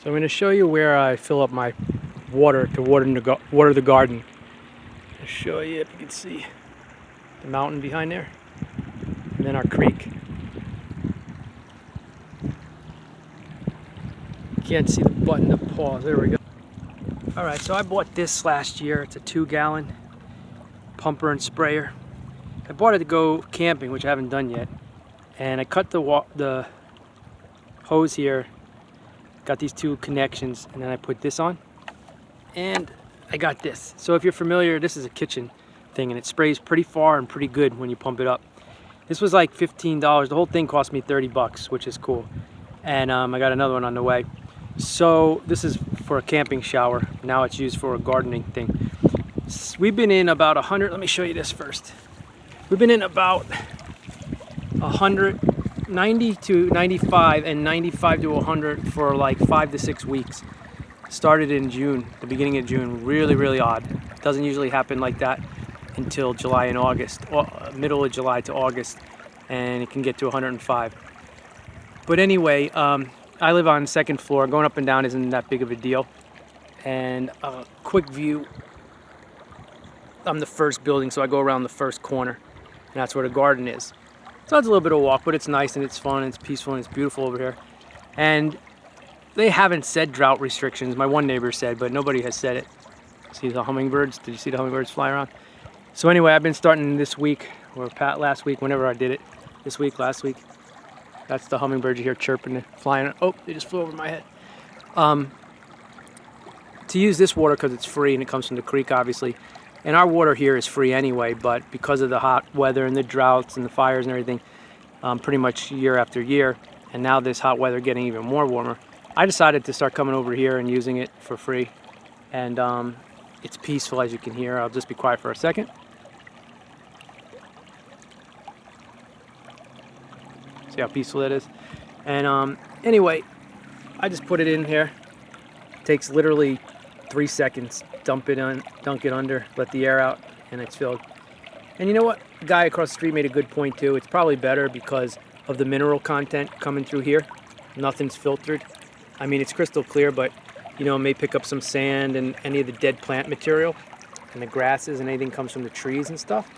So I'm going to show you where I fill up my water to water the garden. I'll show you if you can see the mountain behind there, and then our creek. Can't see the button to pause. There we go. All right, so I bought this last year. It's a 2-gallon pumper and sprayer. I bought it to go camping, which I haven't done yet. And I cut the hose here, got these 2 connections, and then I put this on. And I got this. So if you're familiar, this is a kitchen thing, and it sprays pretty far and pretty good when you pump it up. This was like $15. The whole thing cost me 30 bucks, which is cool. And I got another one on the way. So this is for a camping shower. Now it's used for a gardening thing. We've been in about 100, let me show you this first. We've been in about 190 to 95 and 95 to 100 for like 5 to 6 weeks. Started in June, the beginning of June. Really odd. Doesn't usually happen like that until July and August, or middle of July to August, and it can get to 105. But anyway, I live on the 2nd floor. Going up and down isn't that big of a deal. And a quick view, I'm the first building, so I go around the first corner, and that's where the garden is. So it's a little bit of a walk, but it's nice and it's fun and it's peaceful and it's beautiful over here. And they haven't said drought restrictions. My one neighbor said, but nobody has said it. See the hummingbirds? Did you see the hummingbirds fly around? So anyway, I've been starting this week, or last week, whenever I did it. This week, last week. That's the hummingbirds you hear chirping and flying. Oh, they just flew over my head. To use this water, because it's free and it comes from the creek, obviously. And our water here is free anyway, but because of the hot weather and the droughts and the fires and everything, pretty much year after year, and now this hot weather getting even more warmer, I decided to start coming over here and using it for free. And it's peaceful, as you can hear. I'll just be quiet for a second. See how peaceful it is? And anyway, I just put it in here. It takes literally 3 seconds. Dunk it under, let the air out, and it's filled. And you know what? The guy across the street made a good point too. It's probably better because of the mineral content coming through here. Nothing's filtered. I mean, it's crystal clear, but you know, it may pick up some sand and any of the dead plant material and the grasses and anything comes from the trees and stuff.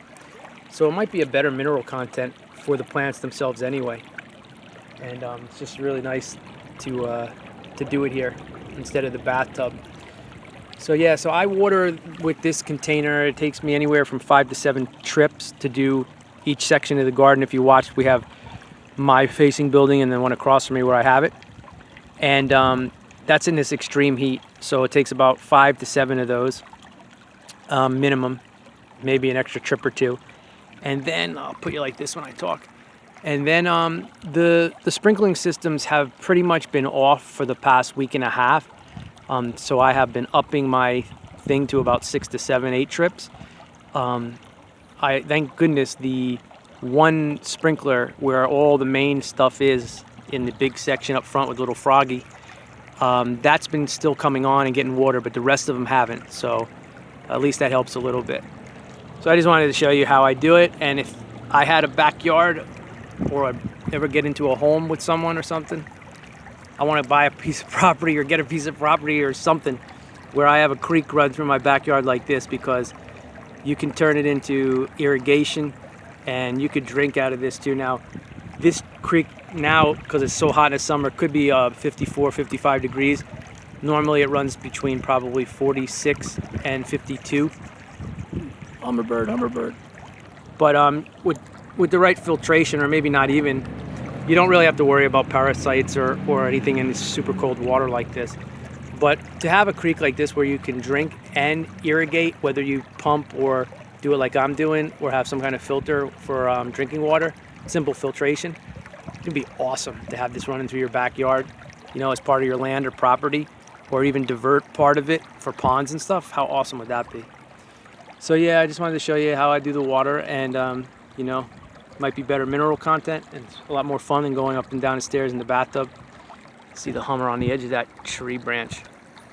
So it might be a better mineral content for the plants themselves anyway. And it's just really nice to do it here instead of the bathtub. So yeah, so I water with this container. It takes me anywhere from 5 to 7 trips to do each section of the garden. If you watched, we have my facing building and then one across from me where I have it. And that's in this extreme heat. So it takes about 5 to 7 of those minimum, maybe an extra trip or 2. And then I'll put you like this when I talk. And then the sprinkling systems have pretty much been off for the past week and a half. So I have been upping my thing to about 6 to 7, 8 trips. Thank goodness the one sprinkler where all the main stuff is in the big section up front with little Froggy, that's been still coming on and getting water, but the rest of them haven't. So at least that helps a little bit. So I just wanted to show you how I do it. And if I had a backyard or I ever get into a home with someone or something, I want to buy a piece of property or get a piece of property or something where I have a creek run through my backyard like this, because you can turn it into irrigation and you could drink out of this too. Now, this creek now, because it's so hot in the summer, could be 54, 55 degrees. Normally it runs between probably 46 and 52. Hummingbird. But with the right filtration, or maybe not even, you don't really have to worry about parasites or anything in this super cold water like this. But to have a creek like this where you can drink and irrigate, whether you pump or do it like I'm doing, or have some kind of filter for drinking water, simple filtration, it can be awesome to have this running through your backyard, you know, as part of your land or property, or even divert part of it for ponds and stuff. How awesome would that be? So yeah, I just wanted to show you how I do the water, and you know, might be better mineral content, and it's a lot more fun than going up and down the stairs in the bathtub. See the hummer on the edge of that tree branch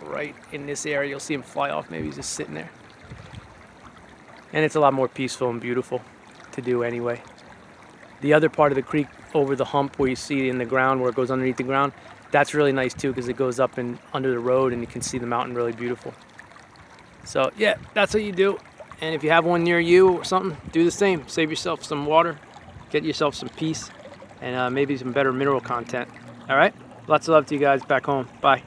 right in this area. You'll see him fly off. Maybe he's just sitting there. And it's a lot more peaceful and beautiful to do anyway. The other part of the creek over the hump where you see in the ground, where it goes underneath the ground, That's really nice too, because it goes up and under the road and you can see the mountain really beautiful. So yeah, that's what you do. And if you have one near you or something, do the same. Save yourself some water, get yourself some peace, and maybe some better mineral content. All right? Lots of love to you guys back home. Bye.